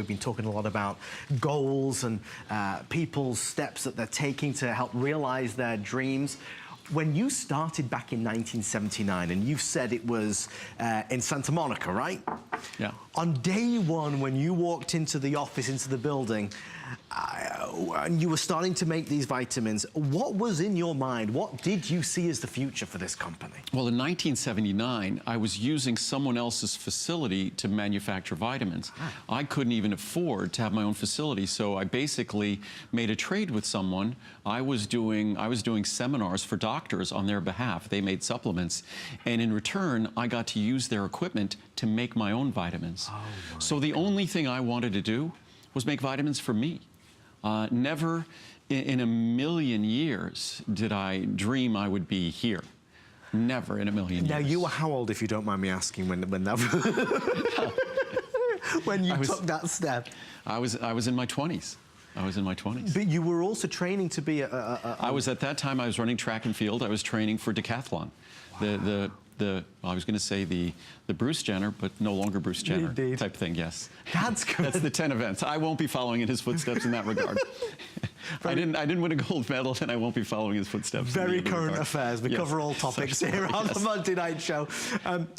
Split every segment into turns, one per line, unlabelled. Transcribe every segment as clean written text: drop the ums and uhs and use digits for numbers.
We've been talking a lot about goals and people's steps that they're taking to help realize their dreams. When you started back in 1979, and you said it was in Santa Monica, right?
Yeah.
On day one, when you walked into the office, into the building, and you were starting to make these vitamins, what was in your mind? What did you see as the future for this company?
Well, in 1979, I was using someone else's facility to manufacture vitamins. I couldn't even afford to have my own facility, so I basically made a trade with someone. I was doing seminars for doctors on their behalf. They made supplements, and in return, I got to use their equipment to make my own vitamins.
Oh,
so the only thing I wanted to do was make vitamins for me. Never in a million years did I dream I would be here. Never in a million years.
Now, you were how old, if you don't mind me asking, when that when you took that step?
I was in my 20s. I was in my 20s.
But you were also training to be
I was, at that time, I was running track and field. I was training for decathlon. Wow. I was going to say the Bruce Jenner, but no longer Bruce Jenner type thing, yes.
That's good.
That's the 10 events. I won't be following in his footsteps in that regard. I didn't win a gold medal, and I won't be following his footsteps.
Very current affairs. We cover all topics here on the Monday Night Show.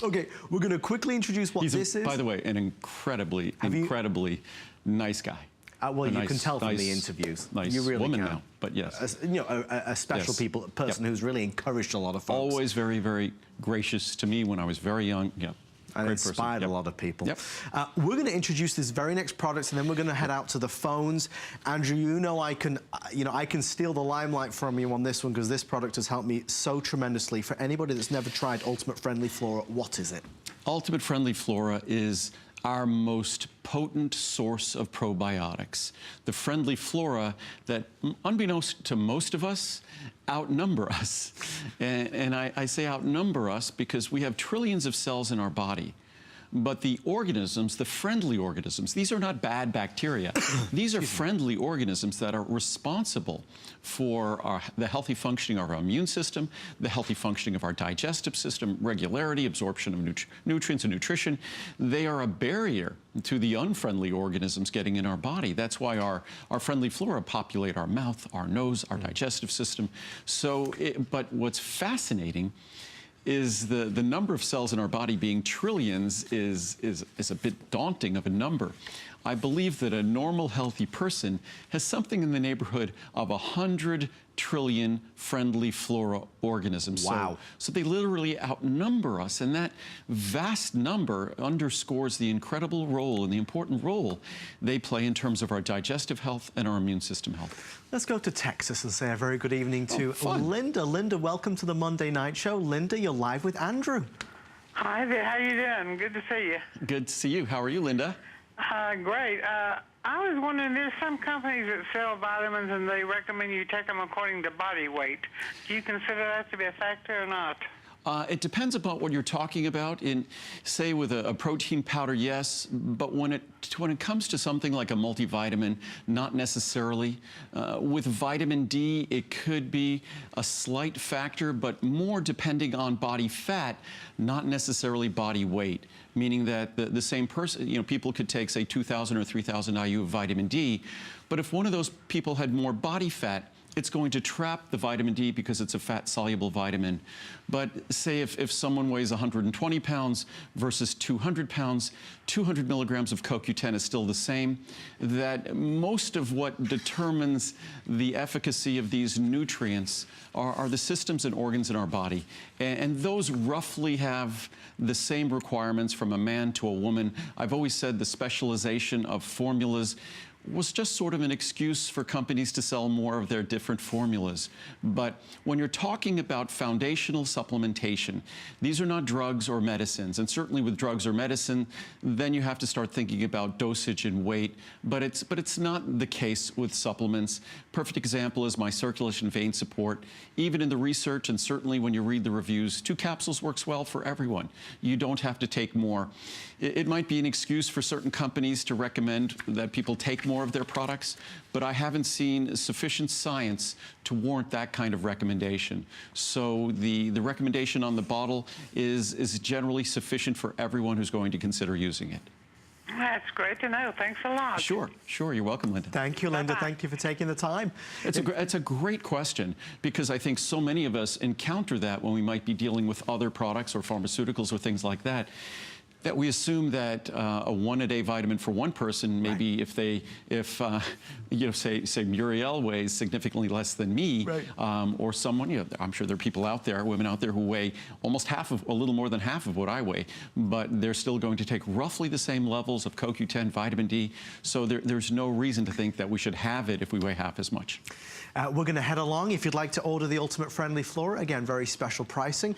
Okay, we're going to quickly introduce what this is.
By the way, an incredibly nice guy.
Well, you can tell from the interviews.
Nice
you really
woman
can.
now, but yes.
You know, a special person who's really encouraged a lot of folks.
Always very, very gracious to me when I was very young. Yeah.
And inspired a lot of people.
Yep.
We're going to introduce this very next product, and then we're going to head out to the phones. Andrew, you know I can steal the limelight from you on this one, because this product has helped me so tremendously. For anybody that's never tried Ultimate Friendly Flora, what is it? Ultimate Friendly Flora is our most potent source of probiotics. The Friendly Flora that, unbeknownst to most of us, outnumber us. And I say outnumber us because we have trillions of cells in our body. But the organisms, the friendly organisms, these are not bad bacteria. These are friendly organisms that are responsible for the healthy functioning of our immune system, the healthy functioning of our digestive system, regularity, absorption of nutrients and nutrition. They are a barrier to the unfriendly organisms getting in our body. That's why our friendly flora populate our mouth, our nose, our digestive system. So, but what's fascinating is the number of cells in our body being trillions is a bit daunting of a number. I believe that a normal, healthy person has something in the neighborhood of 100 trillion friendly flora organisms. Wow.
So they literally outnumber us, and that vast number underscores the incredible role and the important role they play in terms of our digestive health and our immune system health.
Let's go to Texas and say a very good evening to Linda. Linda, welcome to the Monday Night Show. Linda, you're live with Andrew.
Hi there, how you doing? Good to see you.
Good to see you. How are you, Linda?
Great. I was wondering, there's some companies that sell vitamins and they recommend you take them according to body weight. Do you consider that to be a factor or not?
It depends upon what you're talking about. Say with a protein powder, yes, but when it comes to something like a multivitamin, not necessarily. With vitamin D, it could be a slight factor, but more depending on body fat, not necessarily body weight. Meaning that the same person, you know, people could take, say, 2,000 or 3,000 IU of vitamin D, but if one of those people had more body fat, it's going to trap the vitamin D because it's a fat-soluble vitamin. But say if someone weighs 120 pounds versus 200 pounds, 200 milligrams of CoQ10 is still the same. That most of what determines the efficacy of these nutrients are the systems and organs in our body. And those roughly have the same requirements from a man to a woman. I've always said the specialization of formulas was just sort of an excuse for companies to sell more of their different formulas. But when you're talking about foundational supplementation, these are not drugs or medicines. And certainly with drugs or medicine, then you have to start thinking about dosage and weight. But it's not the case with supplements. Perfect example is my circulation vein support. Even in the research, and certainly when you read the reviews, 2 capsules works well for everyone. You don't have to take more. It might be an excuse for certain companies to recommend that people take more of their products, but I haven't seen sufficient science to warrant that kind of recommendation. So the recommendation on the bottle is generally sufficient for everyone who's going to consider using it.
That's great to know. Thanks a lot.
Sure, you're welcome, Linda.
Thank you, Linda.
Bye-bye.
Thank you for taking the time.
It's a great question, because I think so many of us encounter that when we might be dealing with other products or pharmaceuticals or things like that. That we assume that a one-a-day vitamin for one person, maybe right. if you know, say Muriel weighs significantly less than me, right. Or someone, you know, I'm sure there are people out there, women out there who weigh almost a little more than half of what I weigh, but they're still going to take roughly the same levels of CoQ10, vitamin D, so there's no reason to think that we should have it if we weigh half as much.
We're going to head along. If you'd like to order the Ultimate Friendly Flora, again, very special pricing.